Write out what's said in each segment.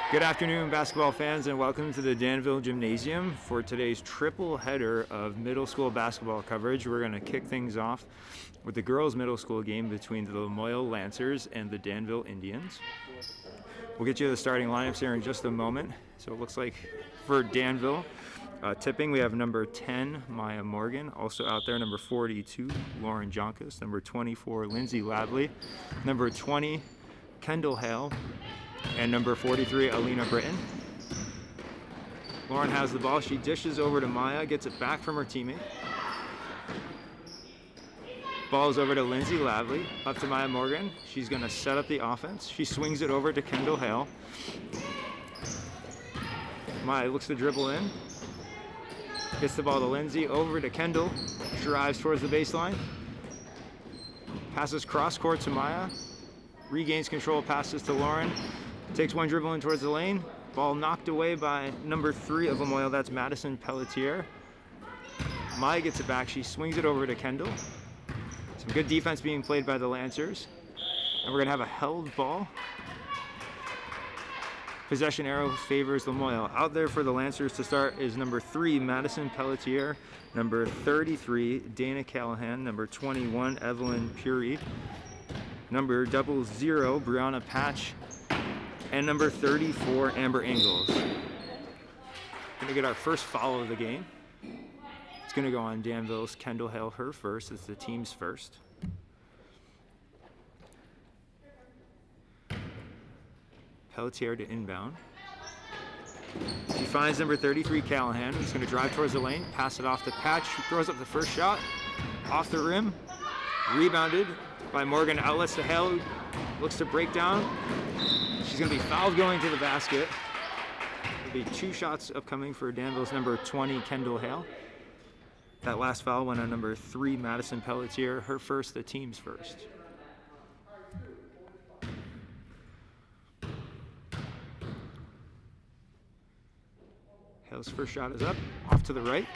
Good afternoon, basketball fans, and welcome to the Danville Gymnasium for today's triple header of middle school basketball coverage. We're going to kick things off with the girls' middle school game between the Lamoille Lancers and the Danville Indians. We'll get you the starting lineups here in just a moment. So it looks like for Danville, tipping, we have number 10, Maya Morgan. Also out there, number 42, Lauren Jonkus. Number 24, Lindsay Lavley. Number 20, Kendall Hale. And number 43, Alina Britton. Lauren has the ball. She dishes over to Maya, gets it back from her teammate. Ball's over to Lindsay Lavley, up to Maya Morgan. She's going to set up the offense. She swings it over to Kendall Hale. Maya looks to dribble in. Gets the ball to Lindsay, over to Kendall. Drives towards the baseline. Passes cross court to Maya. Regains control, passes to Lauren. Takes one dribble in towards the lane. Ball knocked away by number 3 of Lamoille. That's Madison Pelletier. Maya gets it back. She swings it over to Kendall. Some good defense being played by the Lancers. And we're going to have a held ball. Possession arrow favors Lamoille. Out there for the Lancers to start is number 3, Madison Pelletier. Number 33, Dana Callahan. Number 21, Evelyn Puri. Number 00, Brianna Patch. And number 34, Amber Ingalls. Gonna get our first foul of the game. It's gonna go on Danville's Kendall Hale, her first. It's the team's first. Pelletier to inbound. She finds number 33, Callahan, who's gonna drive towards the lane, pass it off to Patch, who throws up the first shot, off the rim, rebounded by Morgan. Outlets to Hale, looks to break down. She's going to be fouled going to the basket. There'll be 2 shots upcoming for Danville's number 20, Kendall Hale. That last foul went on number 3, Madison Pelletier. Her first, the team's first. Hale's first shot is up, off to the right.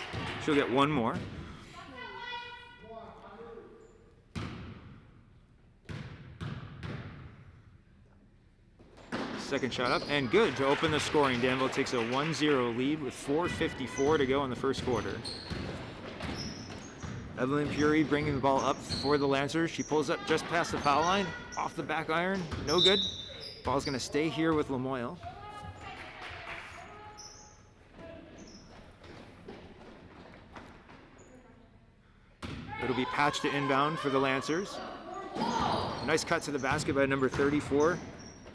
She'll get one more. Second shot up, and good to open the scoring. Danville takes a 1-0 lead with 4:54 to go in the first quarter. Evelyn Puri bringing the ball up for the Lancers. She pulls up just past the foul line, off the back iron, no good. Ball's going to stay here with Lamoille. It'll be patched to inbound for the Lancers. Nice cut to the basket by number 34,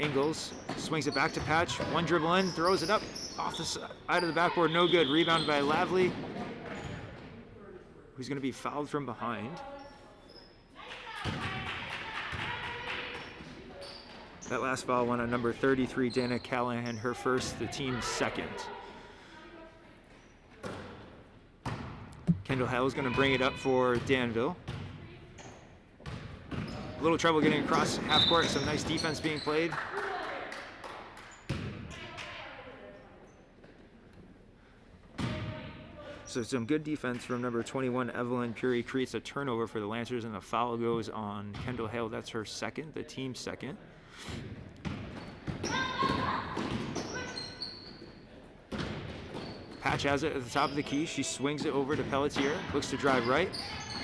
Ingalls. Swings it back to Patch. One dribble in, throws it up off the side of the backboard. No good. Rebounded by Lavley, who's going to be fouled from behind. That last foul went on number 33, Dana Callahan, her first, the team's second. Kendall Hale is going to bring it up for Danville. A little trouble getting across half court. Some nice defense being played. So some good defense from number 21, Evelyn Puri, creates a turnover for the Lancers, and the foul goes on Kendall Hale. That's her second, the team's second. Patch has it at the top of the key. She swings it over to Pelletier, looks to drive right,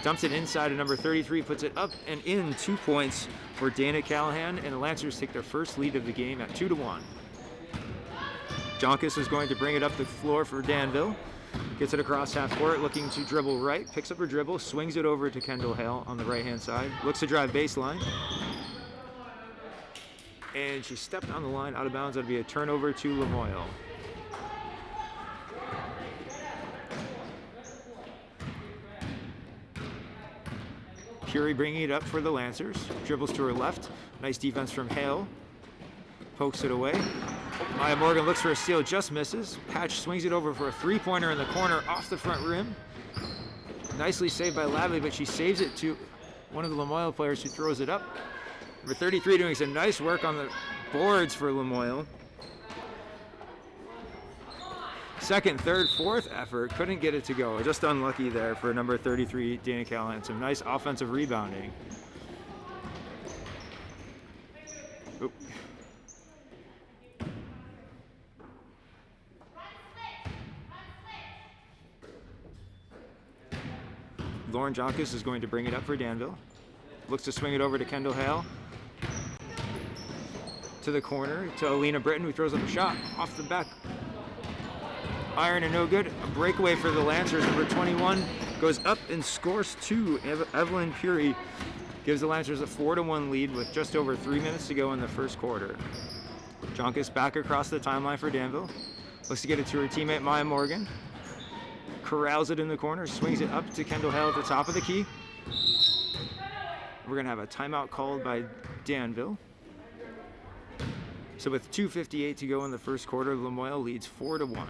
dumps it inside to number 33, puts it up and in. 2 points for Dana Callahan, and the Lancers take their first lead of the game at 2-1. Jonkus is going to bring it up the floor for Danville. Gets it across half court, looking to dribble right, picks up her dribble, swings it over to Kendall Hale on the right-hand side, looks to drive baseline. And she stepped on the line, out of bounds. That'd be a turnover to Lamoille. Puri bringing it up for the Lancers. Dribbles to her left. Nice defense from Hale. Pokes it away. Maya Morgan looks for a steal, just misses. Patch swings it over for a 3-pointer in the corner off the front rim. Nicely saved by Lavley, but she saves it to one of the Lamoille players who throws it up. Number 33 doing some nice work on the boards for Lamoille. Second, third, fourth effort, couldn't get it to go. Just unlucky there for number 33, Dana Callahan. Some nice offensive rebounding. Lauren Jonkis is going to bring it up for Danville. Looks to swing it over to Kendall Hale. To the corner, to Alina Britton, who throws up a shot off the back. Iron and no good. A breakaway for the Lancers. Number 21 goes up and scores 2. Evelyn Puri gives the Lancers a 4-1 lead with just over 3 minutes to go in the first quarter. Jonkis back across the timeline for Danville. Looks to get it to her teammate Maya Morgan. Corrals it in the corner, swings it up to Kendall Hale at the top of the key. We're going to have a timeout called by Danville. So with 2:58 to go in the first quarter, Lamoille leads 4-1.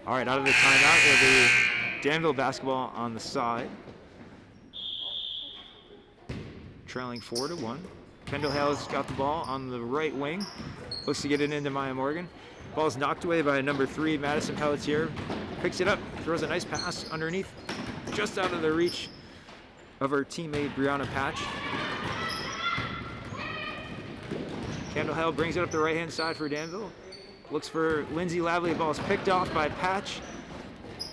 All right, out of the timeout, it'll be Danville basketball on the side. Trailing 4-1. Kendall Hale's got the ball on the right wing. Looks to get it into Maya Morgan. Ball's knocked away by number 3, Madison Pelletier. Picks it up, throws a nice pass underneath, just out of the reach of her teammate Brianna Patch. Kendall Hale brings it up the right-hand side for Danville. Looks for Lindsay Lavely. The ball is picked off by Patch.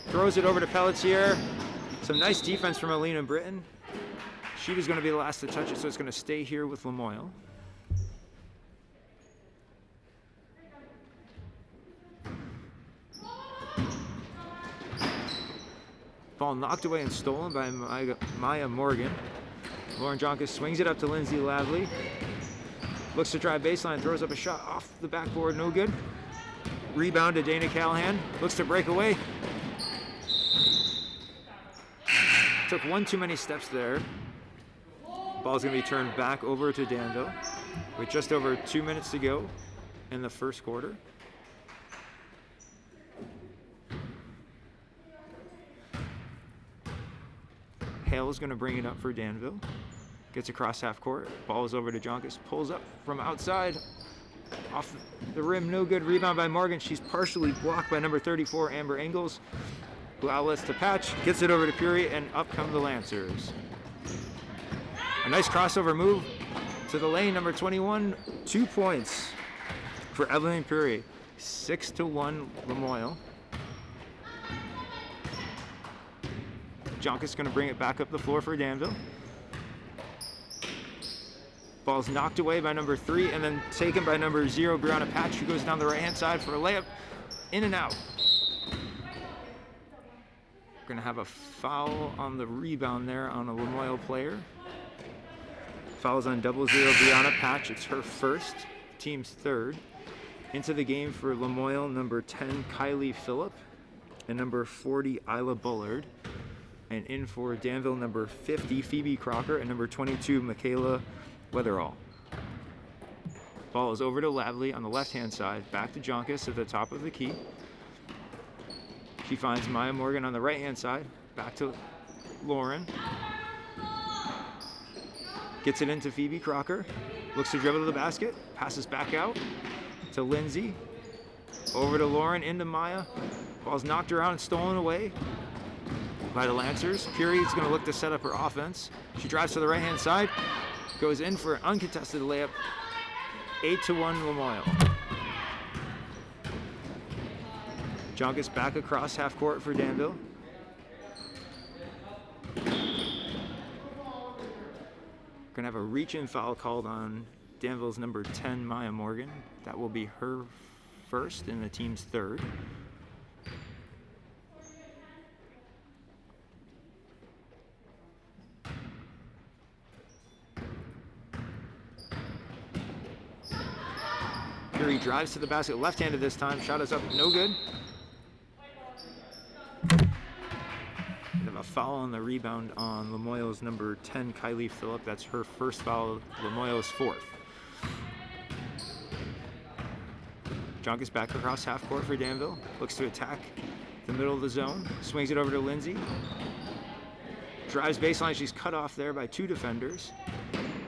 Throws it over to Pelletier. Some nice defense from Alina Britton. She was going to be the last to touch it, so it's going to stay here with Lamoille. Ball knocked away and stolen by Maya Morgan. Lauren Jonkis swings it up to Lindsay Lavely. Looks to drive baseline, throws up a shot off the backboard, no good. Rebound to Dana Callahan, looks to break away. Took one too many steps there. Ball's gonna be turned back over to Danville with just over 2 minutes to go in the first quarter. Hale is gonna bring it up for Danville. Gets across half court, ball is over to Jonkis, pulls up from outside, off the rim, no good. Rebound by Morgan. She's partially blocked by number 34, Amber Engels, who outlets to Patch, gets it over to Puri, and up come the Lancers. A nice crossover move to the lane, number 21, 2 points for Evelyn Puri, 6-1 Lamoille. Jonkis going to bring it back up the floor for Danville. Ball's knocked away by number 3 and then taken by number 0, Brianna Patch, who goes down the right-hand side for a layup, in and out. We're gonna have a foul on the rebound there on a Lamoille player. Fouls on 00 Brianna Patch, it's her first, team's third. Into the game for Lamoille, number 10, Kylie Phillip, and number 40, Isla Bullard. And in for Danville, number 50, Phoebe Crocker, and number 22, Michaela Weatherall. Ball is over to Lavely on the left-hand side, back to Jonkis at the top of the key. She finds Maya Morgan on the right-hand side, back to Lauren. Gets it into Phoebe Crocker, looks to dribble to the basket, passes back out to Lindsay, over to Lauren, into Maya. Ball's knocked around and stolen away by the Lancers. Puri is going to look to set up her offense. She drives to the right-hand side, goes in for an uncontested layup, 8-1 Lamoille. Jonkis back across half court for Danville. Gonna have a reach-in foul called on Danville's number 10, Maya Morgan. That will be her first and the team's third. Puri drives to the basket, left-handed this time. Shot is up, no good. We have a foul on the rebound on Lamoille's number 10, Kylie Phillip. That's her first foul, Lamoille's fourth. Jonkis back across half court for Danville. Looks to attack the middle of the zone. Swings it over to Lindsay. Drives baseline, she's cut off there by 2 defenders.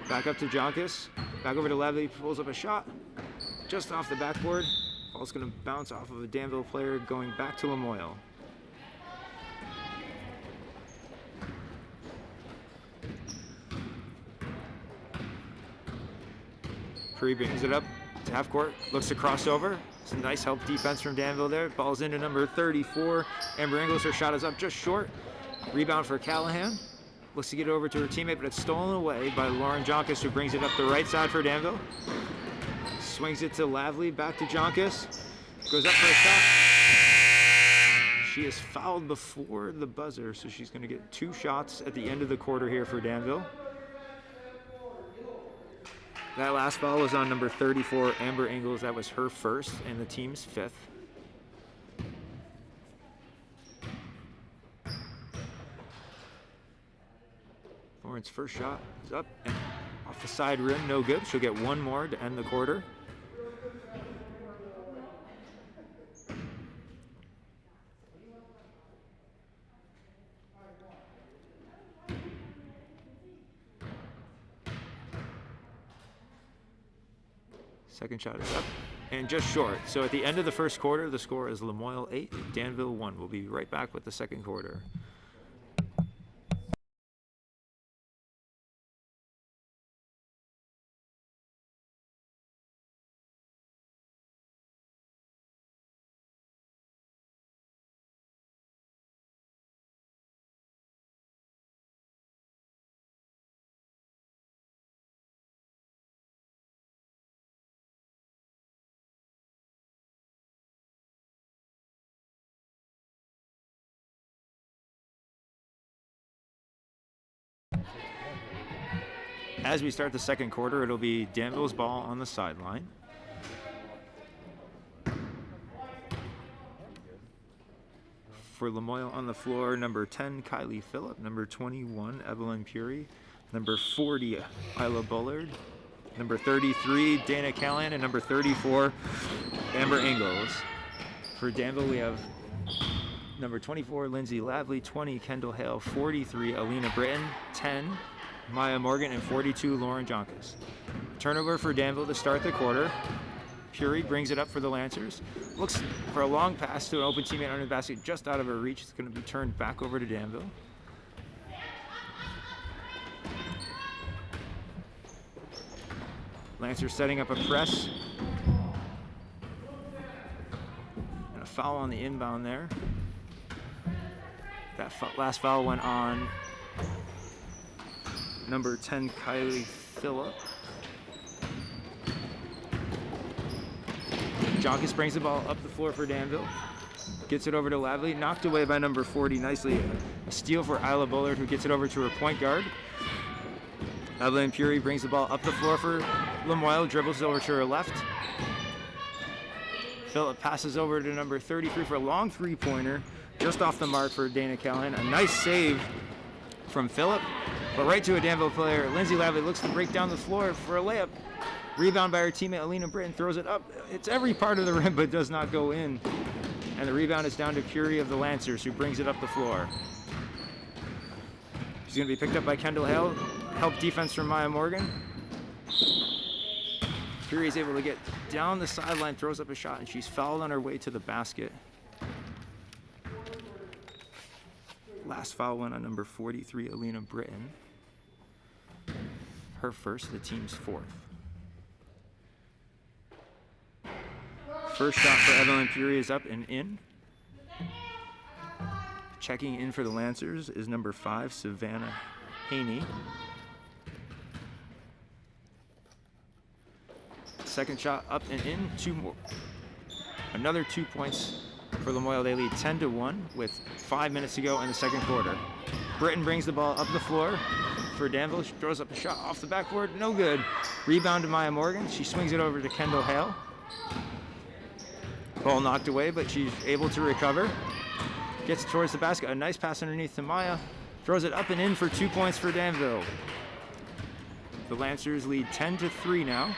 Back up to Jonkis, back over to Levy, pulls up a shot, just off the backboard. Ball's gonna bounce off of a Danville player going back to Lamoille. Curry brings it up to half court, looks to cross over. Some nice help defense from Danville there. Ball's into number 34. Amber Ingles, her shot is up just short. Rebound for Callahan. Looks to get it over to her teammate, but it's stolen away by Lauren Jonkis, who brings it up the right side for Danville. Swings it to Lavely, back to Jonkis. Goes up for a shot. She is fouled before the buzzer, so she's going to get 2 shots at the end of the quarter here for Danville. That last foul was on number 34, Amber Ingles. That was her first and the team's 5th. Lauren's first shot is up and off the side rim, no good. She'll get 1 more to end the quarter. Second shot is up and just short. So at the end of the first quarter, the score is Lamoille 8, Danville 1. We'll be right back with the second quarter. As we start the second quarter, it'll be Danville's ball on the sideline. For Lamoille on the floor, number 10, Kylie Phillip, number 21, Evelyn Puri, number 40, Isla Bullard, number 33, Dana Callahan, and number 34, Amber Ingles. For Danville, we have number 24, Lindsay Lavely, 20, Kendall Hale, 43, Alina Britton, 10, Maya Morgan, and 42, Lauren Jonkis. Turnover for Danville to start the quarter. Puri brings it up for the Lancers. Looks for a long pass to an open teammate under the basket just out of her reach. It's going to be turned back over to Danville. Lancers setting up a press. And a foul on the inbound there. That last foul went on number 10, Kylie Phillip. Jonkis brings the ball up the floor for Danville. Gets it over to Lavely. Knocked away by number 40 nicely. A steal for Isla Bullard, who gets it over to her point guard. Evelyn Puri brings the ball up the floor for Lamoille. Dribbles over to her left. Phillip passes over to number 33 for a long three-pointer. Just off the mark for Dana Callahan. A nice save from Phillip. But right to a Danville player. Lindsay Lavely looks to break down the floor for a layup. Rebound by her teammate Alina Britton, throws it up. It's every part of the rim, but does not go in. And the rebound is down to Puri of the Lancers, who brings it up the floor. She's going to be picked up by Kendall Hale. Help defense from Maya Morgan. Puri is able to get down the sideline, throws up a shot, and she's fouled on her way to the basket. Last foul went on number 43, Alina Britton. Her first, the team's 4th. First shot for Evelyn Puri is up and in. Checking in for the Lancers is number 5, Savannah Haney. Second shot up and in, 2 more. Another 2 points for Lamoille. They lead 10-1 with 5 minutes to go in the second quarter. Britton brings the ball up the floor for Danville. She throws up a shot off the backboard, no good. Rebound to Maya Morgan. She swings it over to Kendall Hale. Ball knocked away, but she's able to recover. Gets towards the basket. A nice pass underneath to Maya. Throws it up and in for 2 points for Danville. The Lancers lead 10-3 now.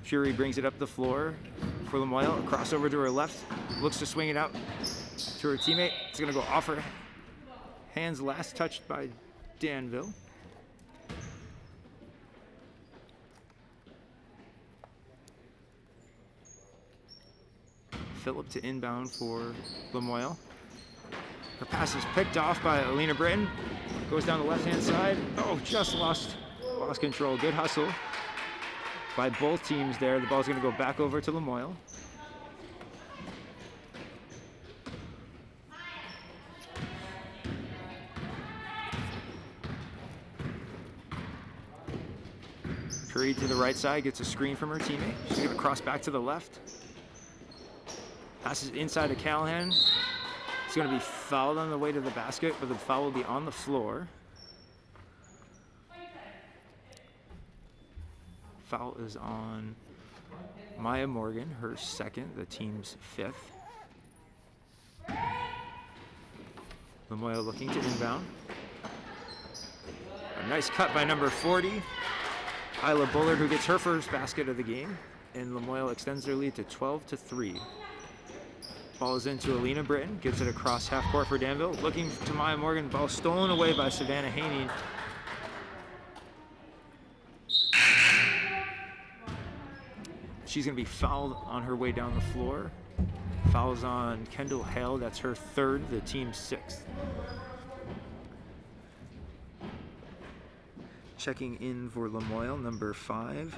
Puri brings it up the floor for Lamoille. A crossover to her left. Looks to swing it out to her teammate. It's going to go off her hands, last touched by Danville. Phillip to inbound for Lamoille. Her pass is picked off by Alina Britton. Goes down the left-hand side. Oh, just lost control. Good hustle by both teams there. The ball's going to go back over to Lamoille. Curry to the right side, gets a screen from her teammate. She's going to cross back to the left. Passes inside to Callahan. It's going to be fouled on the way to the basket, but the foul will be on the floor. Foul is on Maya Morgan, her second, the team's fifth. Lamoille looking to inbound. A nice cut by number 40, Isla Bullard, who gets her first basket of the game, and Lamoille extends their lead to 12-3. Ball is into Alina Britton, gives it across half court for Danville. Looking to Maya Morgan, ball stolen away by Savannah Haney. She's going to be fouled on her way down the floor. Fouls on Kendall Hale, that's her third, the team's sixth. Checking in for Lamoille, number 35,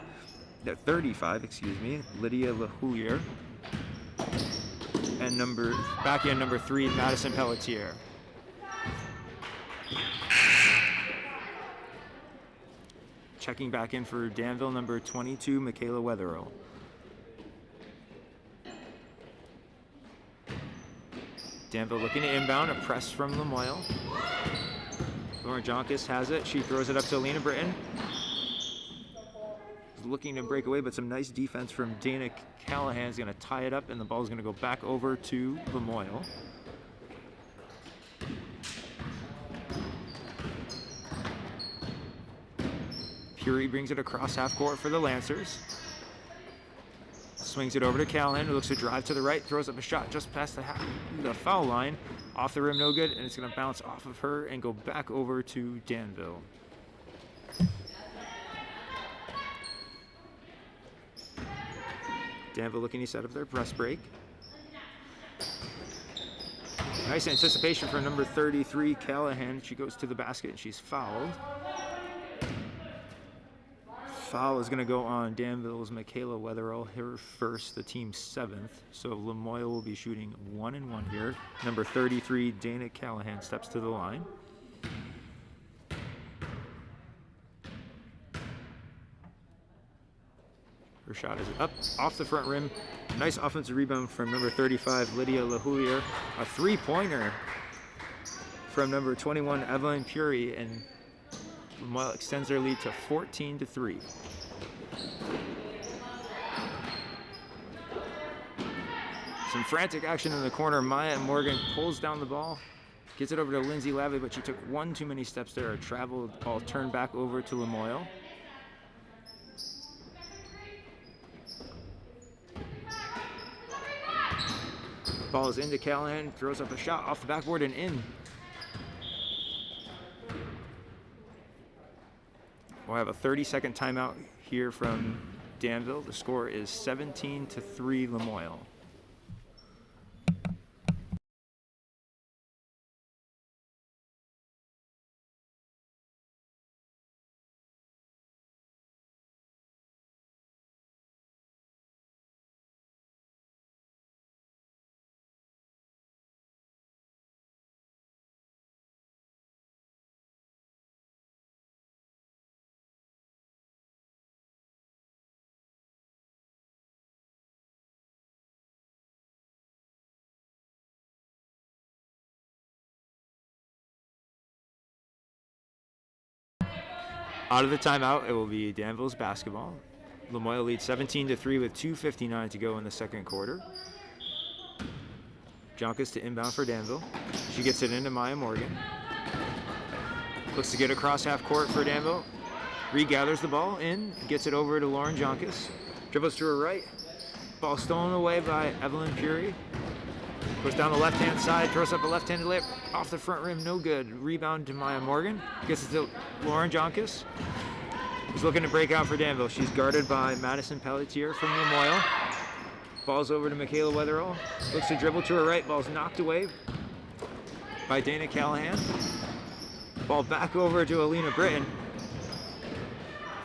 Lydia Lahoulier. And back in number 3, Madison Pelletier. Checking back in for Danville, number 22, Michaela Wetherill. Danville looking to inbound, a press from Lamoille. Lauren Jonkis has it. She throws it up to Alina Britton. Looking to break away, but some nice defense from Dana Callahan is going to tie it up, and the ball is going to go back over to Lamoille. Puri brings it across half court for the Lancers. Swings it over to Callahan, who looks to drive to the right, throws up a shot just past the foul line. Off the rim, no good, and it's going to bounce off of her and go back over to Danville. Danville looking to set up their press break. Nice anticipation for number 33, Callahan. She goes to the basket and she's fouled. Foul is going to go on Danville's Michaela Wetherill, her first, the team's seventh. So Lamoille will be shooting 1-1 here. Number 33, Dana Callahan, steps to the line. Her shot is up off the front rim. Nice offensive rebound from number 35, Lydia Lahoulier. A three-pointer from number 21, Evelyn Puri, and Lamoille extends their lead to 14-3. Some frantic action in the corner. Maya Morgan pulls down the ball, gets it over to Lindsay Lavey, but she took one too many steps there. A traveled ball turned back over to Lamoille. Ball is into Callahan, throws up a shot off the backboard and in. We'll have a 30-second timeout here from Danville. The score is 17-3 Lamoille. Out of the timeout, it will be Danville's basketball. Lamoille leads 17-3 with 2:59 to go in the second quarter. Jonkis to inbound for Danville. She gets it into Maya Morgan. Looks to get across half court for Danville. Regathers the ball in, gets it over to Lauren Jonkis. Dribbles to her right. Ball stolen away by Evelyn Puri. Goes down the left-hand side, throws up a left-handed layup off the front rim, no good. Rebound to Maya Morgan. Gets it to Lauren Jonkis. Who's looking to break out for Danville. She's guarded by Madison Pelletier from Lamoille. Ball's over to Michaela Weatherall. Looks to dribble to her right. Ball's knocked away by Dana Callahan. Ball back over to Alina Britton.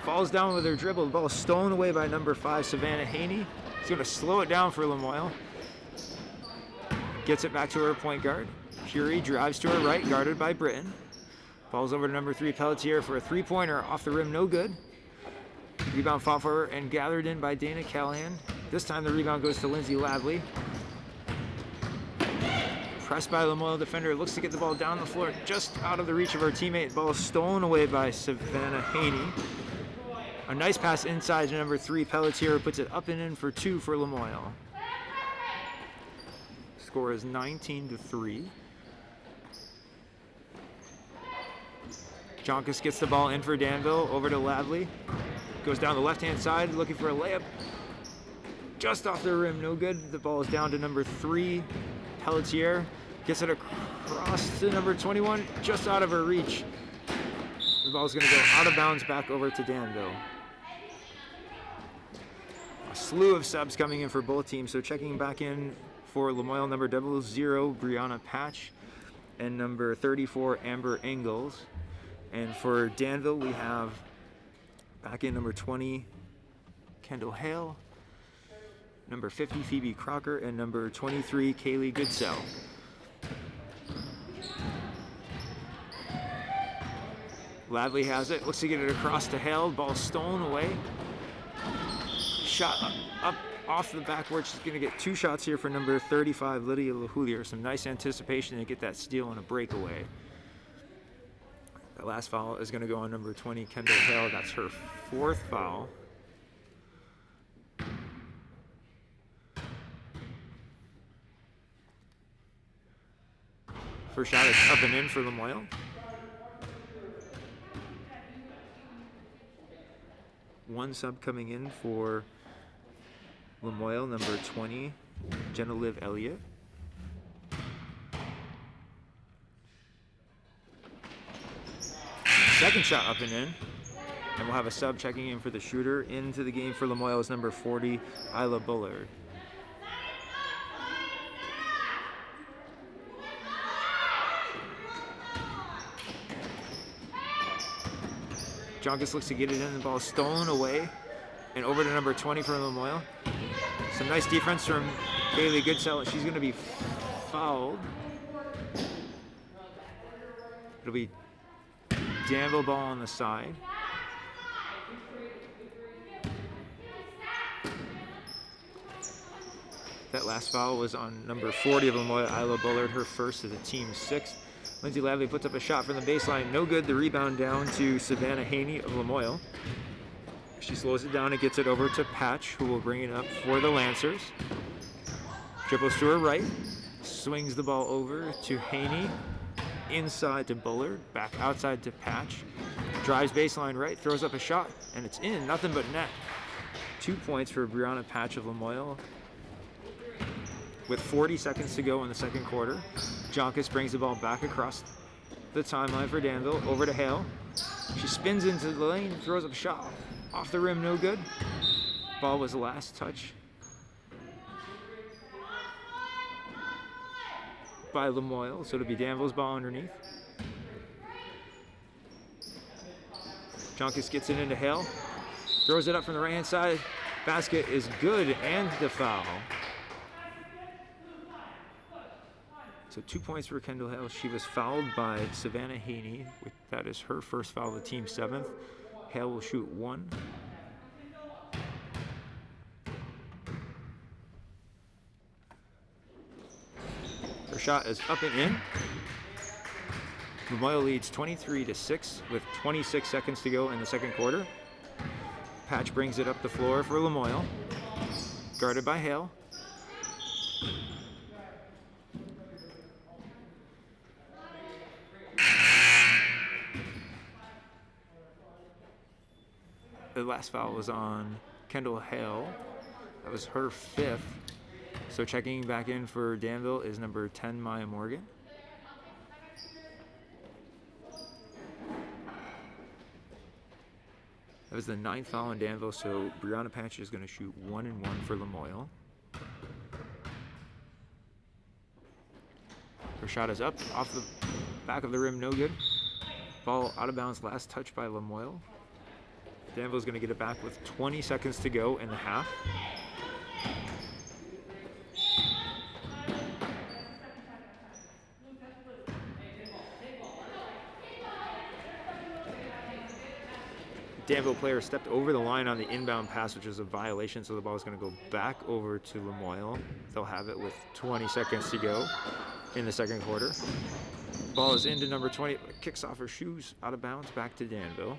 Falls down with her dribble. The ball is stolen away by number 5, Savannah Haney. She's going to slow it down for Lamoille. Gets it back to her point guard. Curie drives to her right, guarded by Britton. Ball's over to number 3, Pelletier for a three-pointer off the rim, no good. Rebound fought for her and gathered in by Dana Callahan. This time the rebound goes to Lindsay Lavley. Pressed by Lamoille defender, looks to get the ball down the floor, just out of the reach of her teammate. Ball is stolen away by Savannah Haney. A nice pass inside to number 3, Pelletier, who puts it up and in for 2 for Lamoille. Score is 19-3. Jonkis gets the ball in for Danville, over to Lavley. Goes down the left-hand side, looking for a layup. Just off the rim, no good. The ball is down to number 3, Pelletier. Gets it across to number 21, just out of her reach. The ball's gonna go out of bounds back over to Danville. A slew of subs coming in for both teams, so checking back in for Lamoille, number 00, Brianna Patch, and number 34, Amber Ingalls. And for Danville, we have back in number 20, Kendall Hale, number 50, Phoebe Crocker, and number 23, Kaylee Goodsell. Lavley has it, looks to get it across to Hale, ball stolen away. Shot up off the backboard. She's going to get 2 shots here for number 35, Lydia LaHoulier. Some nice anticipation to get that steal and a breakaway. The last foul is going to go on number 20, Kendall Hale. That's her 4th foul. First shot is up and in for Lamoille. One sub coming in for Lamoille, number 20, Jenna Liv Elliott. Second shot up and in. And we'll have a sub checking in for the shooter. Into the game for Lamoille is number 40, Isla Bullard. Jonkis looks to get it in, the ball is stolen away. And over to number 20 for Lamoille. Some nice defense from Kaylee Goodsell. She's going to be fouled. It'll be Danville ball on the side. That last foul was on number 40 of Lamoille, Isla Bullard, her first of the team's 6th. Lindsay Lavley puts up a shot from the baseline, no good. The rebound down to Savannah Haney of Lamoille. She slows it down and gets it over to Patch, who will bring it up for the Lancers. Dribbles to her right, swings the ball over to Haney, inside to Bullard, back outside to Patch. Drives baseline right, throws up a shot, and it's in, nothing but net. 2 points for Brianna Patch of Lamoille. With 40 seconds to go in the second quarter, Jonkis brings the ball back across the timeline for Danville, over to Hale. She spins into the lane, throws up a shot. Off the rim, no good. Ball was the last touch by Lamoille, so it'll be Danville's ball underneath. Jonkis gets it into Hale, throws it up from the right-hand side. Basket is good, and the foul. So 2 points for Kendall Hale. She was fouled by Savannah Haney. That is her first foul of the team's 7th. Hale will shoot 1. Her shot is up and in. Lamoille leads 23-6 with 26 seconds to go in the second quarter. Patch brings it up the floor for Lamoille. Guarded by Hale. The last foul was on Kendall Hale. That was her 5th. So checking back in for Danville is number 10, Maya Morgan. That was the 9th foul on Danville, so Brianna Patch is going to shoot 1 and 1 for Lamoille. Her shot is up, off the back of the rim, no good. Ball out of bounds, last touch by Lamoille. Danville's going to get it back with 20 seconds to go in the half. Danville player stepped over the line on the inbound pass, which is a violation, so the ball is going to go back over to Lamoille. They'll have it with 20 seconds to go in the second quarter. Ball is into number 20, kicks off her shoes, out of bounds, back to Danville.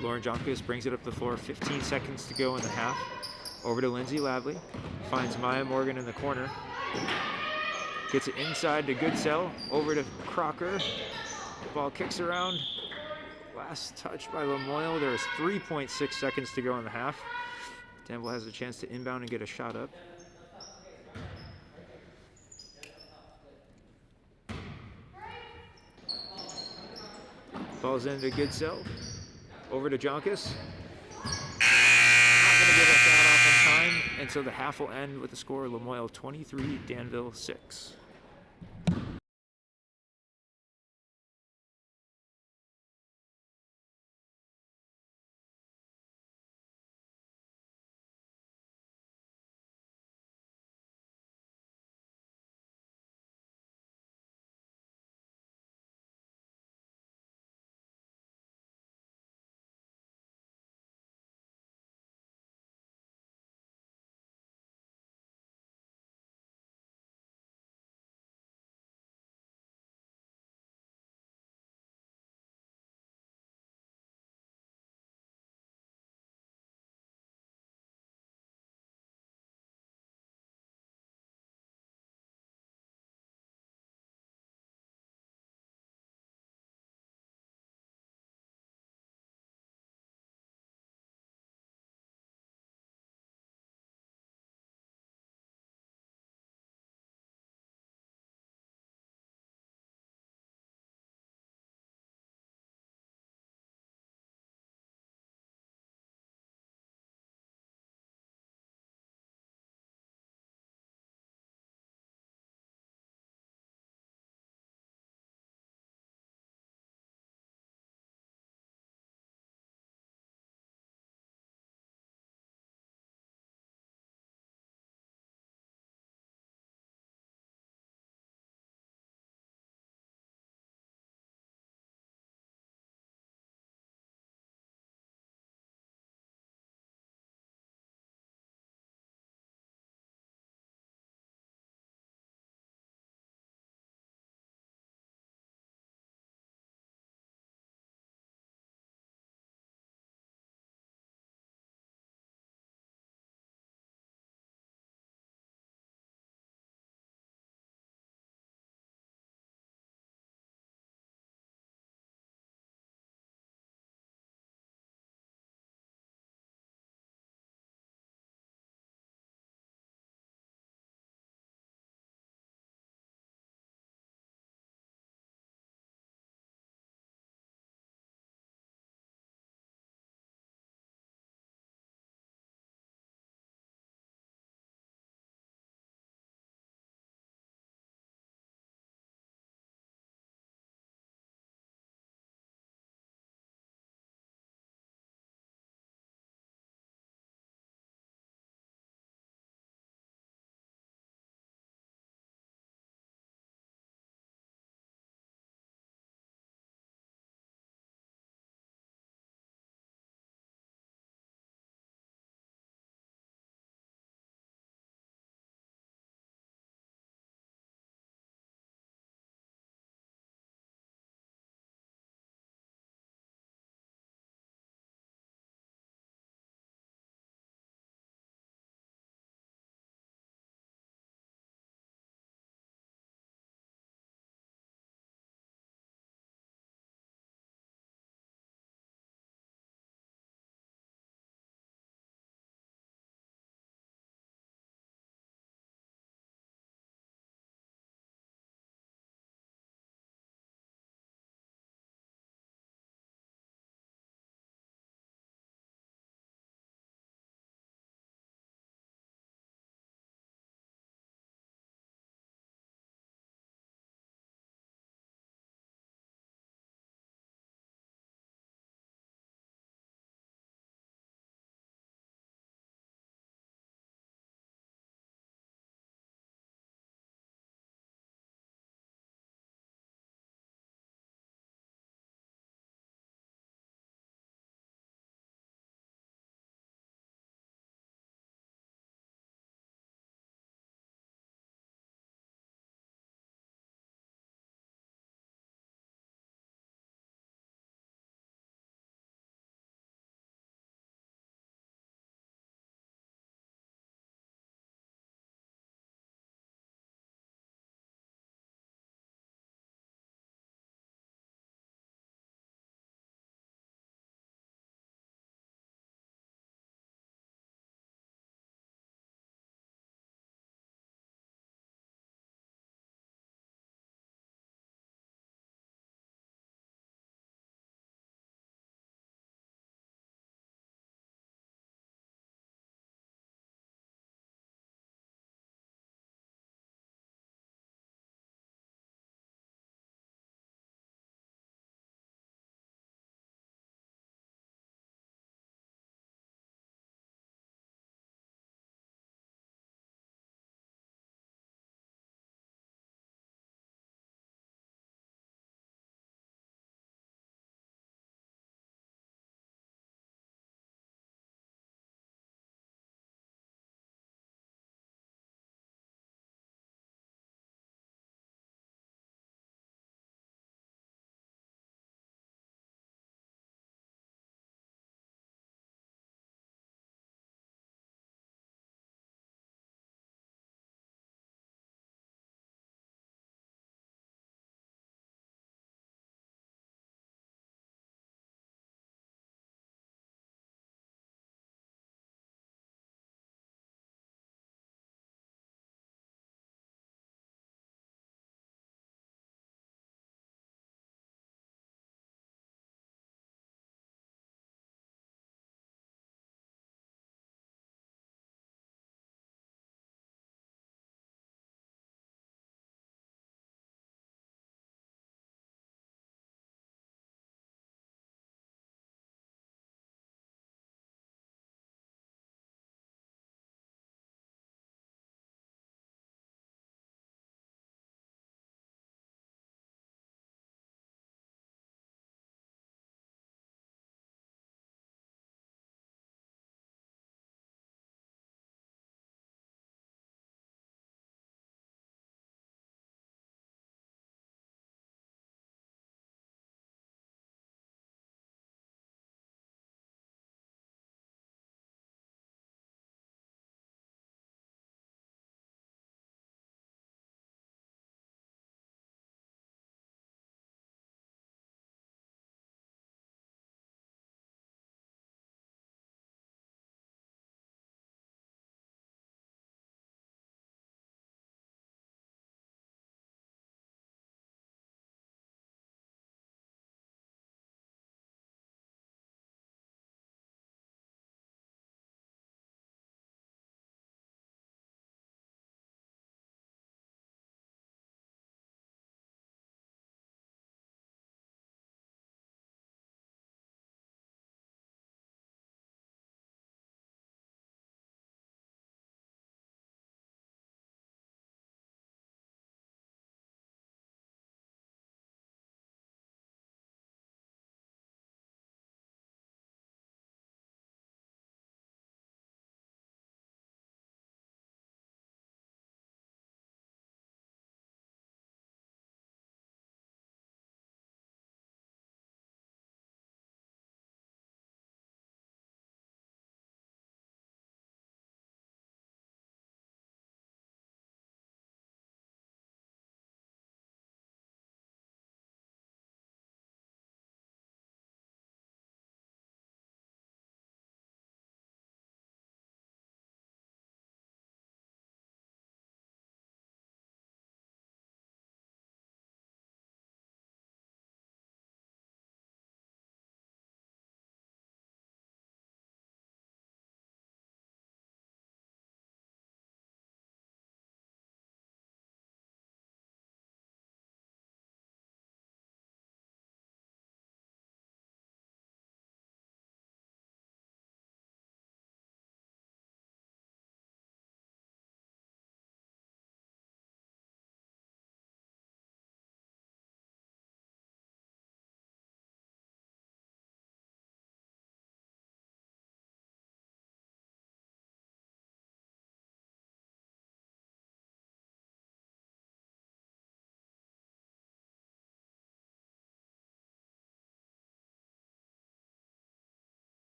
Lauren Jonkis brings it up the floor, 15 seconds to go in the half. Over to Lindsay Lavley, finds Maya Morgan in the corner. Gets it inside to Goodsell, over to Crocker. Ball kicks around. Last touch by Lamoille. There is 3.6 seconds to go in the half. Danville has a chance to inbound and get a shot up. Ball's into Goodsell. Over to Jonkis. Not going to get a shot off in time, and so the half will end with the score Lamoille 23, Danville 6.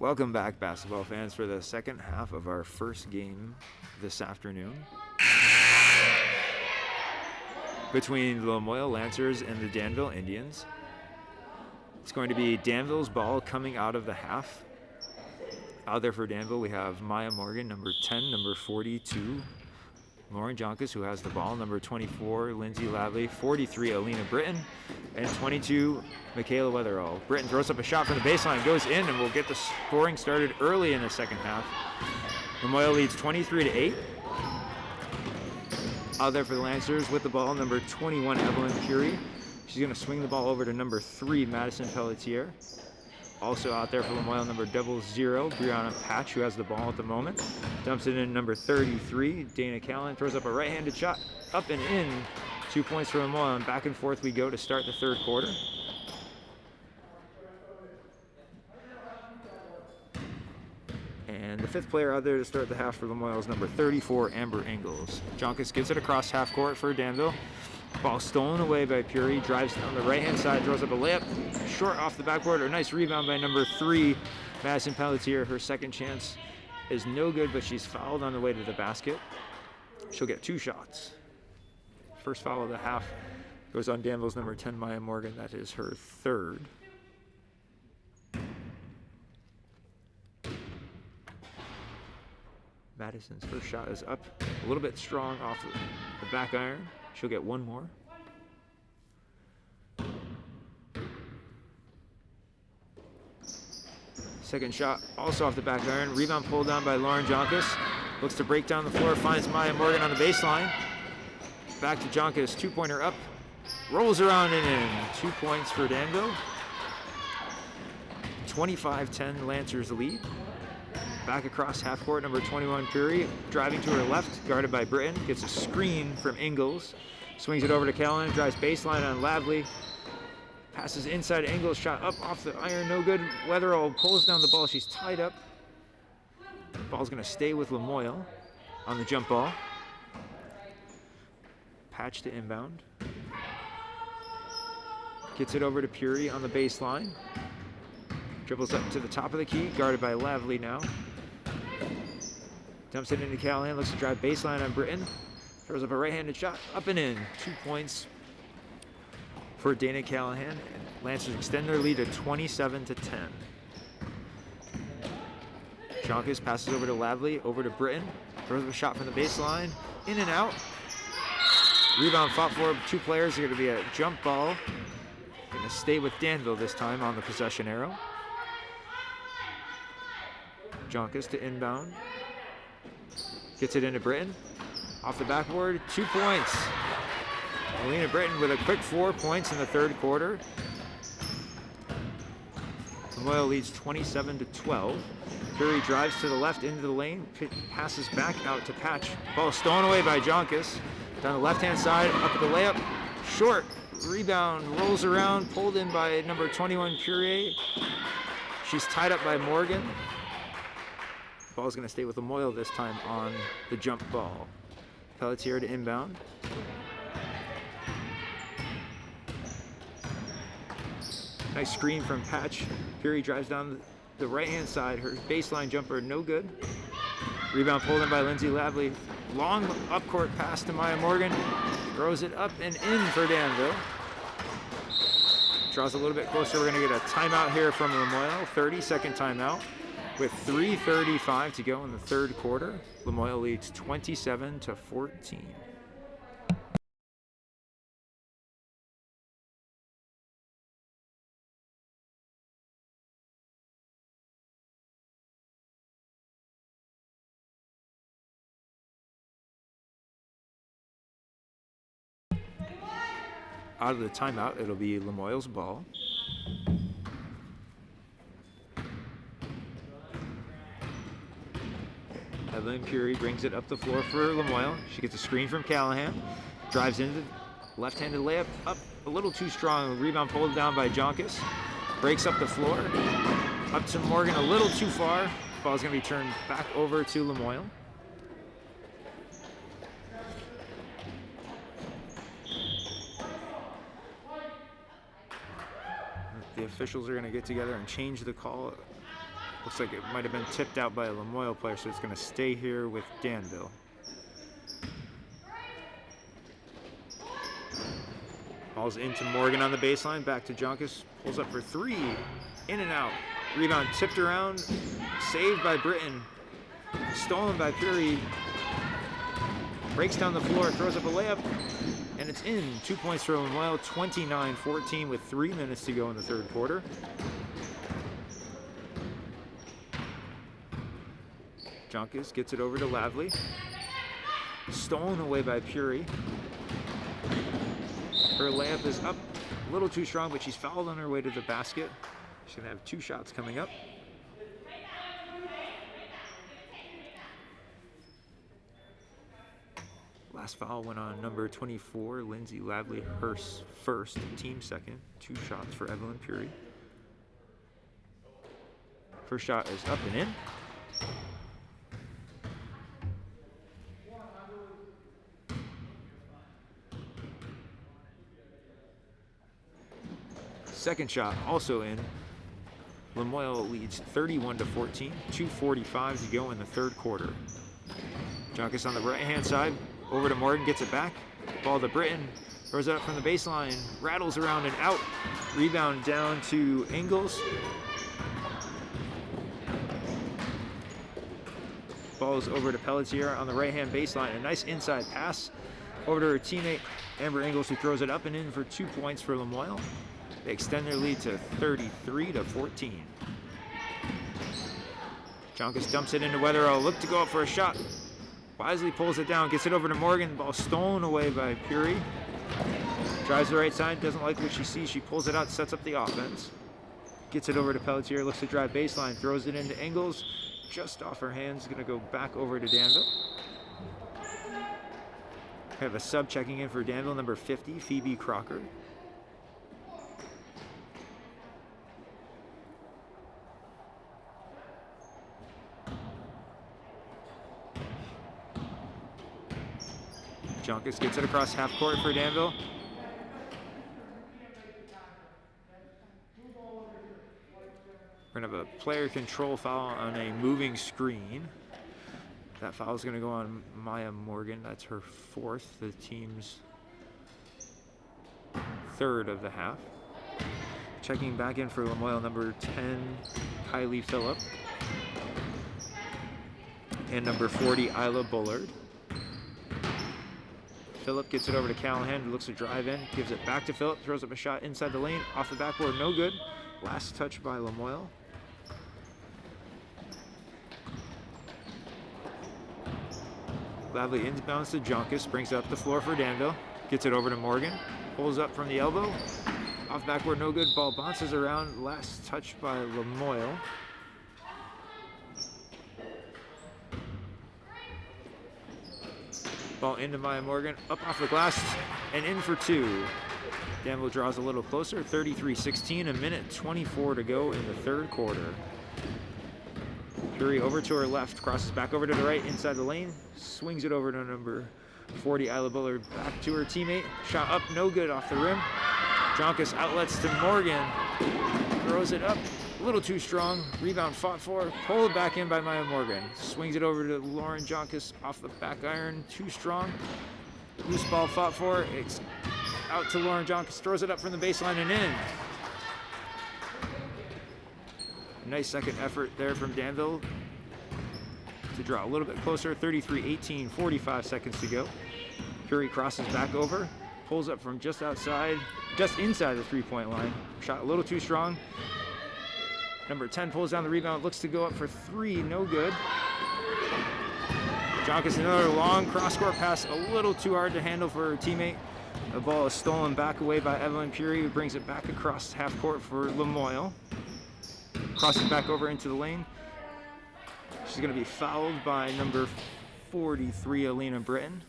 Welcome back, basketball fans, for the second half of our first game this afternoon between the Lamoille Lancers and the Danville Indians. It's going to be Danville's ball coming out of the half. Out there for Danville, we have Maya Morgan, number 10, number 42, Lauren Jonkus, who has the ball, number 24, Lindsay Lavley, 43, Alina Britton, and 22, Michaela Weatherall. Britton throws up a shot from the baseline, goes in, and will get the scoring started early in the second half. Lamoille leads 23-8. Out there for the Lancers with the ball, number 21, Evelyn Curie. She's going to swing the ball over to number 3, Madison Pelletier. Also out there for Lamoille, number 00, Brianna Patch, who has the ball at the moment. Dumps it in number 33, Dana Callan, throws up a right-handed shot, up and in. 2 points for Lamoille, and back and forth we go to start the third quarter. And the fifth player out there to start the half for Lamoille is number 34, Amber Ingalls. Jonkus gets it across half court for Danville. Ball stolen away by Puri, drives down the right-hand side, throws up a layup, short off the backboard. A nice rebound by number 3, Madison Pelletier. Her second chance is no good, but she's fouled on the way to the basket. She'll get 2 shots. First foul of the half goes on Danville's number 10, Maya Morgan. That is her third. Madison's first shot is up, a little bit strong off the back iron. She'll get 1 more. Second shot also off the back iron. Rebound pulled down by Lauren Jonkus. Looks to break down the floor, finds Maya Morgan on the baseline. Back to Jonkus, 2-pointer up. Rolls around and in. 2 points for Danville. 25-10 Lancers lead. Back across half court, number 21, Puri, driving to her left, guarded by Britton, gets a screen from Ingalls, swings it over to Callan, drives baseline on Lavley, passes inside Ingalls, shot up off the iron, no good. Weatherall pulls down the ball, she's tied up. The ball's gonna stay with Lamoille on the jump ball. Patch to inbound. Gets it over to Puri on the baseline. Dribbles up to the top of the key, guarded by Lavley now. Dumps it into Callahan, looks to drive baseline on Britton. Throws up a right-handed shot, up and in. 2 points for Dana Callahan. And Lancers extend their lead to 27-10. Jonkus passes over to Lavley, over to Britton. Throws up a shot from the baseline, in and out. Rebound fought for 2 players. It's going to be a jump ball. Going to stay with Danville this time on the possession arrow. Jonkus to inbound. Gets it into Britton. Off the backboard, 2 points. Alina Britton with a quick 4 points in the third quarter. Lamoille leads 27-12. Puri drives to the left into the lane, passes back out to Patch. Ball stolen away by Jonkus. Down the left-hand side, up at the layup. Short rebound, rolls around, pulled in by number 21, Puri. She's tied up by Morgan. Ball's going to stay with Lamoille this time on the jump ball. Pelletier to inbound. Nice screen from Patch. Puri drives down the right-hand side. Her baseline jumper, no good. Rebound pulled in by Lindsay Lavley. Long up-court pass to Maya Morgan. Throws it up and in for Danville. Draws a little bit closer. We're going to get a timeout here from Lamoille. 30-second timeout. With 3:35 to go in the third quarter, Lamoille leads 27-14. Out of the timeout, it'll be Lamoille's ball. Evelyn Puri brings it up the floor for Lamoille. She gets a screen from Callahan. Drives into the left-handed layup. Up a little too strong. Rebound pulled down by Jonkus. Breaks up the floor. Up to Morgan a little too far. Ball's going to be turned back over to Lamoille. The officials are going to get together and change the call Looks like it might have been tipped out by a Lamoille player, so it's going to stay here with Danville. Ball's into Morgan on the baseline, back to Junkus, pulls up for three, in and out. Rebound tipped around, saved by Britton, stolen by Puri. Breaks down the floor, throws up a layup, and it's in. 2 points for Lamoille, 29-14 with 3 minutes to go in the third quarter. Junkus gets it over to Lavely. Stolen away by Puri. Her layup is up, a little too strong, but she's fouled on her way to the basket. She's gonna have 2 shots coming up. Last foul went on number 24, Lindsay Lavely, her first, team second. 2 shots for Evelyn Puri. First shot is up and in. Second shot also in. Lamoille leads 31-14, 2:45 to go in the third quarter. Junkus on the right-hand side, over to Morgan, gets it back. Ball to Britton, throws it up from the baseline, rattles around and out. Rebound down to Ingles. Ball's over to Pelletier on the right-hand baseline. A nice inside pass over to her teammate, Amber Ingles, who throws it up and in for 2 points for Lamoille. They extend their lead to 33-14. Junkus dumps it into Weatherall, look to go up for a shot. Wisely pulls it down, gets it over to Morgan. Ball stolen away by Puri. Drives the right side, doesn't like what she sees. She pulls it out, sets up the offense. Gets it over to Pelletier, looks to drive baseline, throws it into Ingles. Just off her hands, gonna go back over to Danville. We have a sub checking in for Danville, number 50, Phoebe Crocker. Junkus gets it across half court for Danville. We're going to have a player control foul on a moving screen. That foul is going to go on Maya Morgan. That's her 4th, the team's 3rd of the half. Checking back in for Lamoille, number 10, Kylie Phillip. And number 40, Isla Bullard. Phillip gets it over to Callahan, who looks to drive in, gives it back to Phillip, throws up a shot inside the lane, off the backboard, no good. Last touch by Lamoille. Lavely inbounds to Junkus, brings it up the floor for Danville, gets it over to Morgan, pulls up from the elbow, off backboard, no good. Ball bounces around, last touch by Lamoille. Ball into Maya Morgan, up off the glass, and in for 2. Danville draws a little closer, 33-16, a minute 24 to go in the third quarter. Puri over to her left, crosses back over to the right, inside the lane, swings it over to number 40, Isla Bullard, back to her teammate. Shot up, no good off the rim. Junkus outlets to Morgan, throws it up, a little too strong. Rebound fought for, pulled back in by Maya Morgan. Swings it over to Lauren Junkus off the back iron, too strong. Loose ball fought for, it's out to Lauren Junkus, throws it up from the baseline and in. Nice second effort there from Danville to draw a little bit closer, 33-18, 45 seconds to go. Puri crosses back over, pulls up from just outside, just inside the 3-point line. Shot a little too strong. Number 10 pulls down the rebound, looks to go up for 3, no good. Junkus another long cross-court pass, a little too hard to handle for her teammate. The ball is stolen back away by Evelyn Puri, who brings it back across half court for Lamoille. Crosses back over into the lane. She's going to be fouled by number 43, Alina Britton.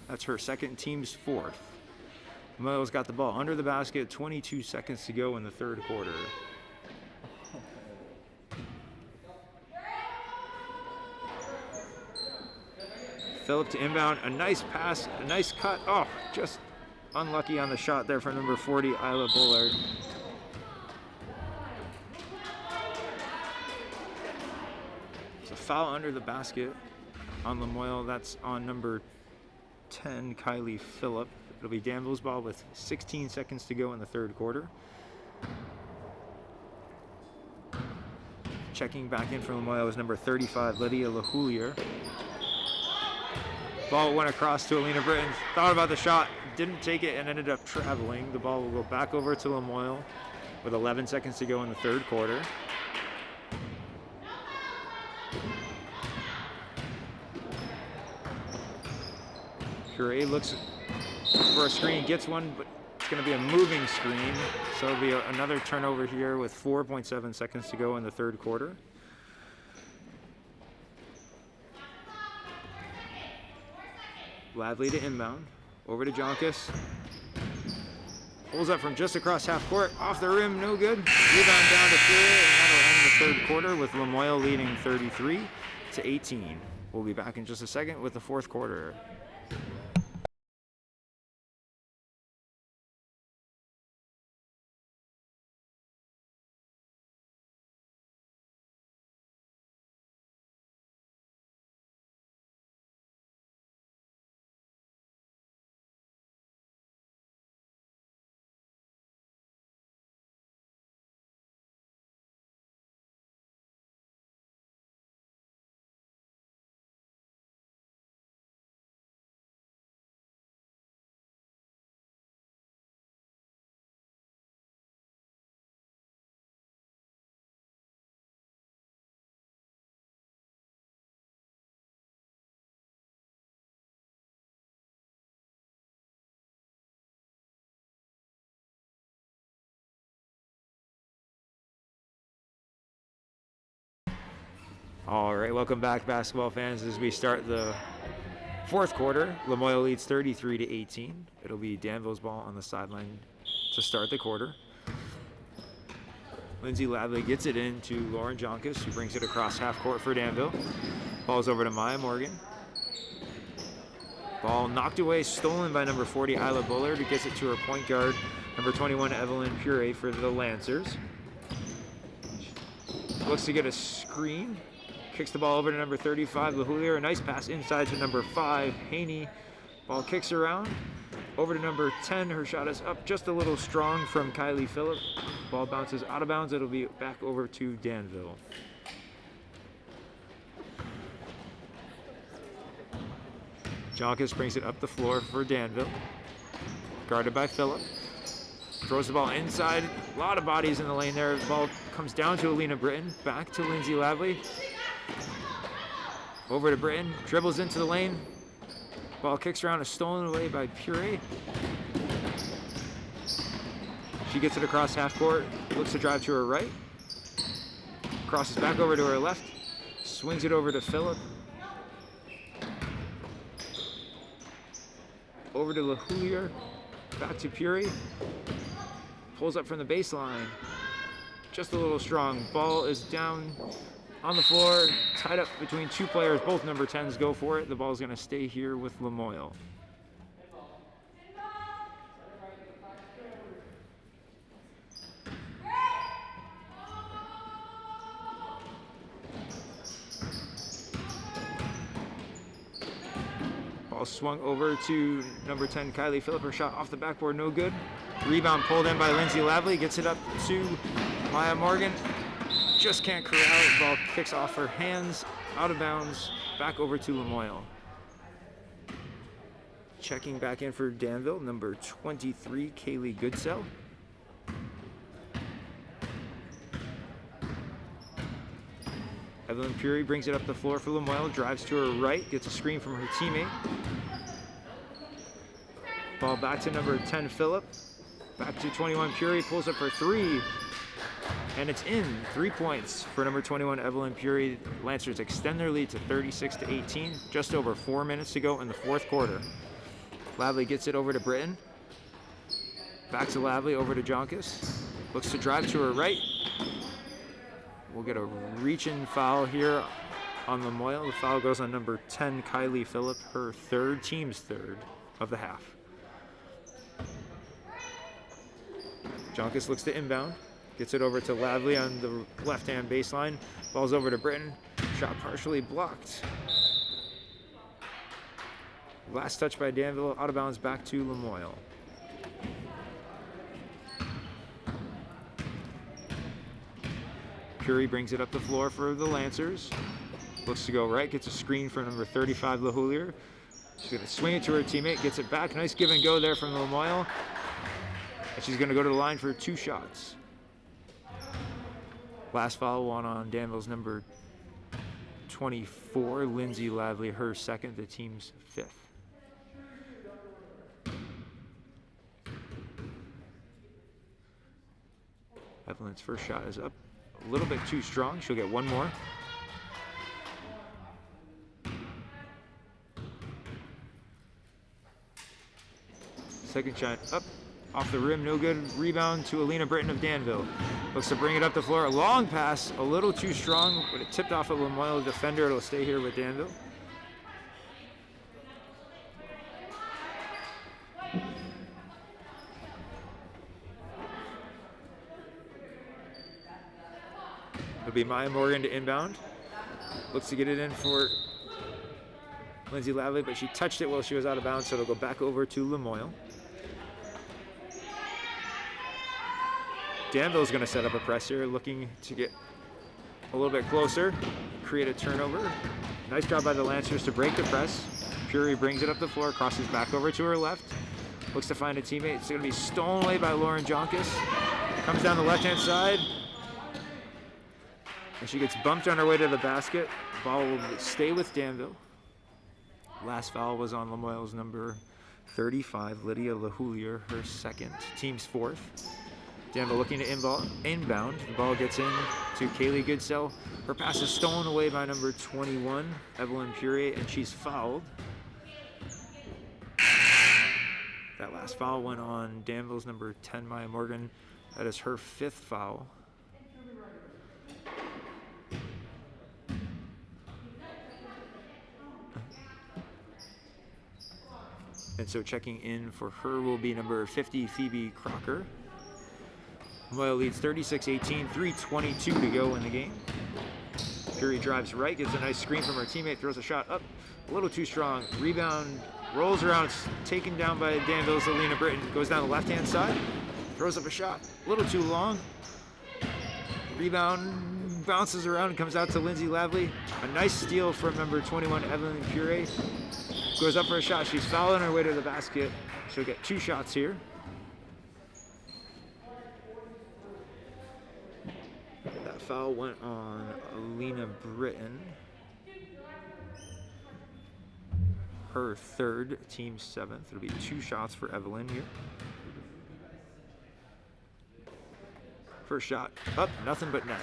That's her second, team's 4th. Lamoille's got the ball under the basket, 22 seconds to go in the third quarter. Phillip to inbound, a nice pass, a nice cut. Oh, just unlucky on the shot there for number 40, Isla Bullard. foul under the basket on Lamoille. That's on number 10, Kylie Phillip. It'll be Danville's ball with 16 seconds to go in the third quarter. Checking back in for Lamoille was number 35, Lydia Lahoulier. Ball went across to Alina Britton. Thought about the shot, didn't take it, and ended up traveling. The ball will go back over to Lamoille with 11 seconds to go in the third quarter. Curé looks for a screen, gets one, but it's going to be a moving screen. So it'll be another turnover here with 4.7 seconds to go in the third quarter. Lavely to inbound, over to Jonkis. Pulls up from just across half court, off the rim, no good. Rebound down to Fury, and that'll end the third quarter with Lamoille leading 33-18. We'll be back in just a second with the fourth quarter. All right, welcome back, basketball fans, as we start the fourth quarter. Lamoille leads 33-18. It'll be Danville's ball on the sideline to start the quarter. Lindsay Lavely gets it in to Lauren Jonkis, who brings it across half court for Danville. Ball's over to Maya Morgan. Ball knocked away, stolen by number 40, Isla Bullard, who gets it to her point guard, number 21, Evelyn Pure for the Lancers. Looks to get a screen. Kicks the ball over to number 35, Lahoulier. A nice pass inside to number 5, Haney. Ball kicks around. Over to number 10. Her shot is up just a little strong from Kylie Phillip. Ball bounces out of bounds. It'll be back over to Danville. Jonkis brings it up the floor for Danville. Guarded by Phillip. Throws the ball inside. A lot of bodies in the lane there. The ball comes down to Alina Britton. Back to Lindsay Lavely. Over to Britton. Dribbles into the lane. Ball kicks around, is stolen away by Pure. She gets it across half court. Looks to drive to her right. Crosses back over to her left. Swings it over to Phillip. Over to Lahoulier. Back to Pure. Pulls up from the baseline. Just a little strong. Ball is down on the floor, tied up between two players. Both number 10s go for it. The ball's going to stay here with Lamoille. Ball swung over to number 10, Kylie Phillip. Her shot off the backboard, no good. Rebound pulled in by Lindsay Lavely. Gets it up to Maya Morgan. Just can't corral it. Ball kicks off her hands, out of bounds, back over to Lamoille. Checking back in for Danville, number 23, Kaylee Goodsell. Evelyn Pure brings it up the floor for Lamoille, drives to her right, gets a screen from her teammate. Ball back to number 10, Phillip. Back to 21, Pure, pulls up for three. And it's in. 3 points for number 21, Evelyn Pure. Lancers extend their lead to 36-18. Just over 4 minutes to go in the fourth quarter. Lavely gets it over to Britton. Back to Lavely, over to Jonkis. Looks to drive to her right. We'll get a reach-in foul here on Lamoille. The foul goes on number 10, Kylie Phillip, her third, team's third of the half. Jonkis looks to inbound. Gets it over to Lavely on the left-hand baseline. Ball's over to Britton. Shot partially blocked. Last touch by Danville, out of bounds back to Lamoille. Curie brings it up the floor for the Lancers. Looks to go right, gets a screen for number 35, Lamoille. She's going to swing it to her teammate, gets it back. Nice give and go there from Lamoille. And she's going to go to the line for 2 shots. Last foul, one on Danville's number 24, Lindsay Lavely, her second, the team's 5th. Evelyn's first shot is up. A little bit too strong. She'll get one more. Second shot up, off the rim, no good. Rebound to Alina Britton of Danville. Looks to bring it up the floor. A long pass, a little too strong, but it tipped off a Lamoille defender. It'll stay here with Danville. It'll be Maya Morgan to inbound. Looks to get it in for Lindsay Lavely, but she touched it while she was out of bounds, so it'll go back over to Lamoille. Danville's going to set up a press here, looking to get a little bit closer, create a turnover. Nice job by the Lancers to break the press. Curie brings it up the floor, crosses back over to her left. Looks to find a teammate. It's going to be stolen away by Lauren Jonkis. Comes down the left-hand side. And she gets bumped on her way to the basket. Ball will stay with Danville. Last foul was on Lamoille's number 35, Lydia Lahoulier, her second, team's 4th. Danville looking to inbound. The ball gets in to Kaylee Goodsell. Her pass is stolen away by number 21, Evelyn Pure, and she's fouled. That last foul went on Danville's number 10, Maya Morgan. That is her 5th foul. And so checking in for her will be number 50, Phoebe Crocker. Lamoille leads 36-18, 3:22 to go in the game. Curie drives right, gets a nice screen from her teammate, throws a shot up, a little too strong. Rebound, rolls around, it's taken down by Danville's Alina Britton. Goes down the left-hand side, throws up a shot, a little too long. Rebound, bounces around and comes out to Lindsay Lavely. A nice steal from number 21, Evelyn Pure. Goes up for a shot. She's fouled on her way to the basket. She'll get 2 shots here. That foul went on Alina Britton. Her 3rd, team 7th. It'll be 2 shots for Evelyn here. First shot up, nothing but net.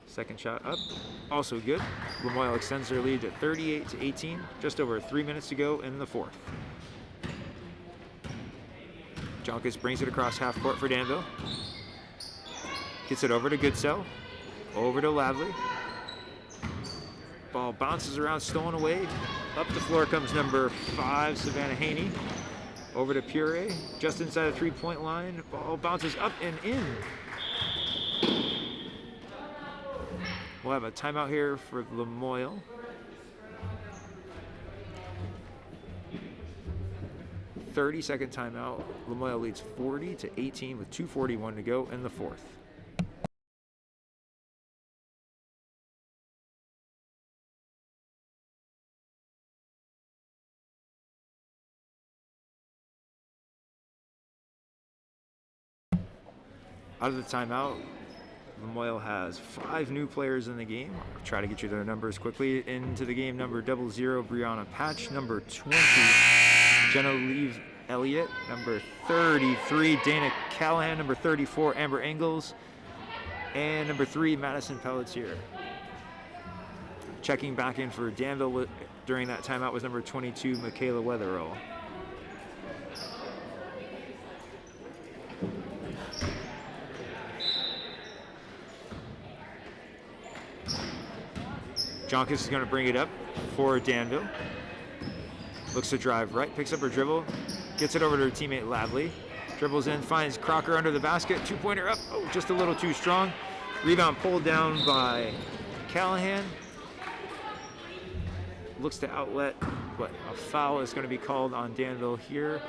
Second shot up, also good. Lamoille extends their lead to 38-18, just over 3 minutes to go in the 4th. Jonkis brings it across half court for Danville. Gets it over to Goodsell, over to Lavely. Ball bounces around, stolen away. Up the floor comes number 5, Savannah Haney. Over to Pure, just inside the 3-point line. Ball bounces up and in. We'll have a timeout here for Lamoille. .30-second timeout. Lamoille leads 40-18 with 2:41 to go in the 4th. Out of the timeout, Lamoille has 5 new players in the game. I'll try to get you their numbers quickly. Into the game, number 00, Brianna Patch. Number 20, Genevieve Elliott. Number 33, Dana Callahan. Number 34, Amber Engels. And number 3, Madison Pelletier. Checking back in for Danville during that timeout was number 22, Michaela Weatherall. Jonkis is going to bring it up for Danville. Looks to drive right, picks up her dribble, Gets it over to her teammate Lavely. Dribbles in, finds Crocker under the basket. Two-pointer up. Oh, just a little too strong. Rebound pulled down by Callahan. Looks to outlet, but a foul is going to be called on Danville here.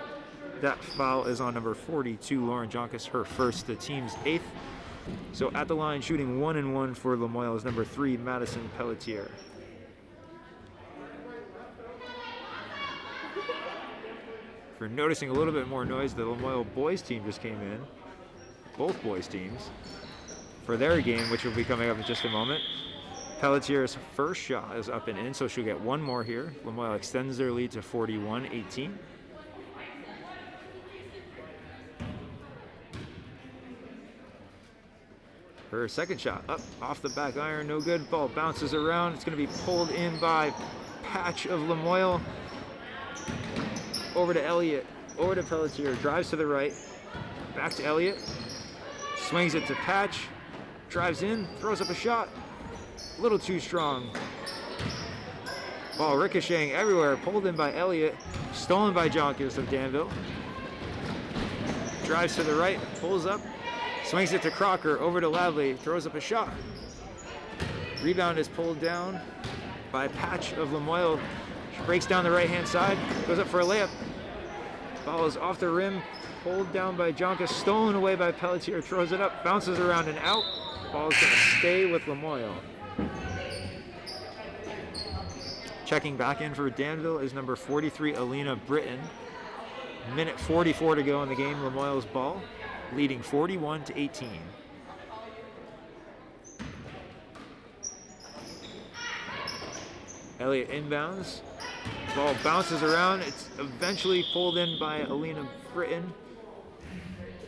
That foul is on number 42, Lauren Jonkis, her first, the team's 8th. So at the line, shooting 1-1 for Lamoille is number 3, Madison Pelletier. If you're noticing a little bit more noise, the Lamoille boys team just came in, both boys teams, for their game, which will be coming up in just a moment. Pelletier's first shot is up and in, so she'll get one more here. Lamoille extends their lead to 41-18. Her second shot up off the back iron, no good. Ball bounces around. It's going to be pulled in by Patch of Lamoille. Over to Elliott, over to Pelletier, drives to the right, back to Elliott, swings it to Patch, drives in, throws up a shot. A little too strong. Ball ricocheting everywhere, pulled in by Elliott, stolen by Jonkis of Danville. Drives to the right, pulls up, swings it to Crocker, over to Lavely, throws up a shot. Rebound is pulled down by Patch of Lamoille. She breaks down the right-hand side, goes up for a layup. Ball is off the rim, pulled down by Jonkis, stolen away by Pelletier, throws it up, bounces around and out. Ball is going to stay with Lamoille. Checking back in for Danville is number 43, Alina Britton. Minute 44 to go in the game. Lamoille's ball, leading 41-18. Elliott inbounds. Ball bounces around. It's eventually pulled in by Alina Britton,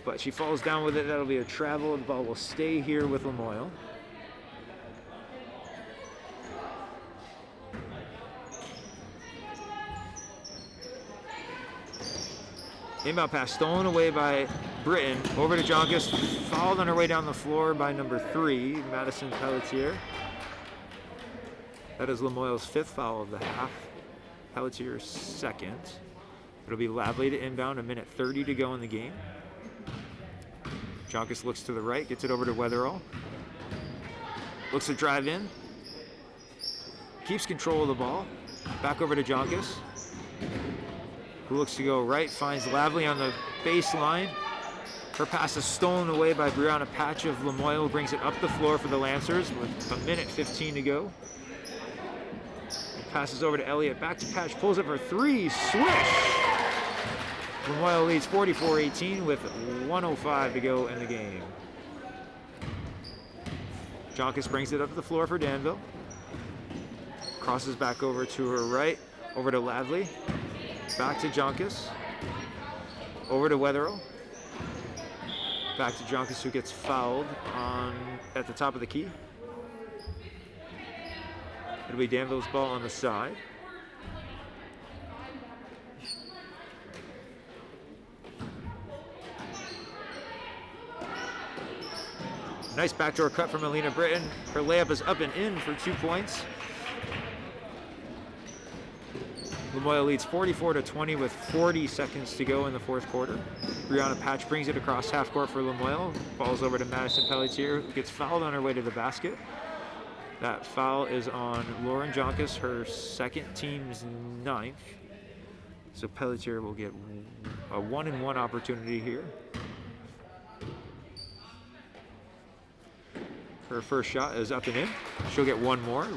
but she falls down with it. That'll be a travel. The ball will stay here with Lamoille. Inbound pass stolen away by Britton. Over to Jonkis. Fouled on her way down the floor by number 3, Madison Pelletier. That is Lamoille's 5th foul of the half. Pelletier's 2nd. It'll be Lavely to inbound, a minute 30 to go in the game. Jonkis looks to the right, gets it over to Weatherall. Looks to drive in. Keeps control of the ball. Back over to Jonkis, who looks to go right, finds Lavely on the baseline. Her pass is stolen away by Brianna Patch of Lamoille, who brings it up the floor for the Lancers with a minute 15 to go. Passes over to Elliott, back to Patch, pulls up her 3, swish! Lamoille leads 44-18 with 1:05 to go in the game. Jonkis brings it up the floor for Danville. Crosses back over to her right, over to Lavely. Back to Jonkis. Over to Weatherall. Back to Jonkis, who gets fouled at the top of the key. It'll be Danville's ball on the side. Nice backdoor cut from Alina Britton. Her layup is up and in for 2 points. Lamoille leads 44-20 with 40 seconds to go in the 4th quarter. Brianna Patch brings it across half court for Lamoille. Falls over to Madison Pelletier, who gets fouled on her way to the basket. That foul is on Lauren Jonkis, her 2nd, team's 9th. So Pelletier will get a 1-and-1 opportunity here. Her first shot is up and in. She'll get one more.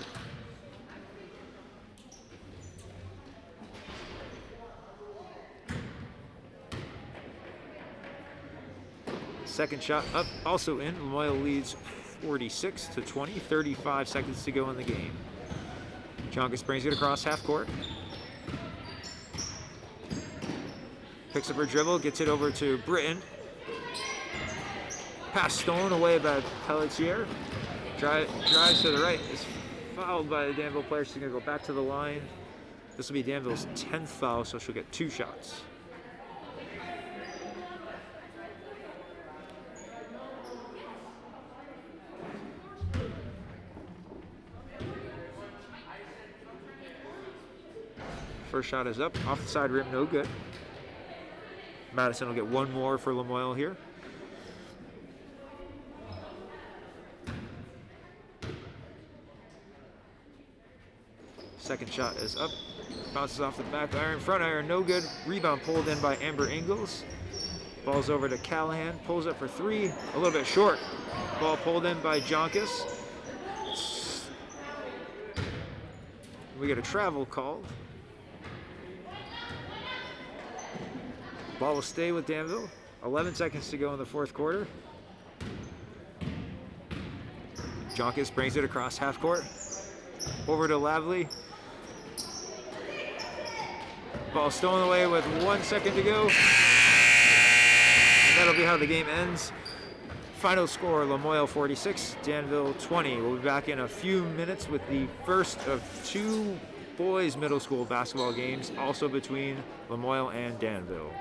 Second shot up, also in. Lamoille leads 46-20, 35 seconds to go in the game. Jonkis brings it across half court. Picks up her dribble, gets it over to Britton. Pass stolen away by Pelletier. Drives to the right, is fouled by the Danville player. She's going to go back to the line. This will be Danville's 10th foul, so she'll get 2 shots. First shot is up, off the side rim, no good. Madison will get one more for Lamoille here. Second shot is up, bounces off the back iron, front iron, no good. Rebound pulled in by Amber Ingalls. Ball's over to Callahan, pulls up for three, a little bit short. Ball pulled in by Jonkus. We get a travel called. Ball will stay with Danville. 11 seconds to go in the fourth quarter. Jonkus brings it across half court. Over to Lavely. Ball stolen away with 1 second to go. And that'll be how the game ends. Final score, Lamoille 46, Danville 20. We'll be back in a few minutes with the first of two boys middle school basketball games, also between Lamoille and Danville.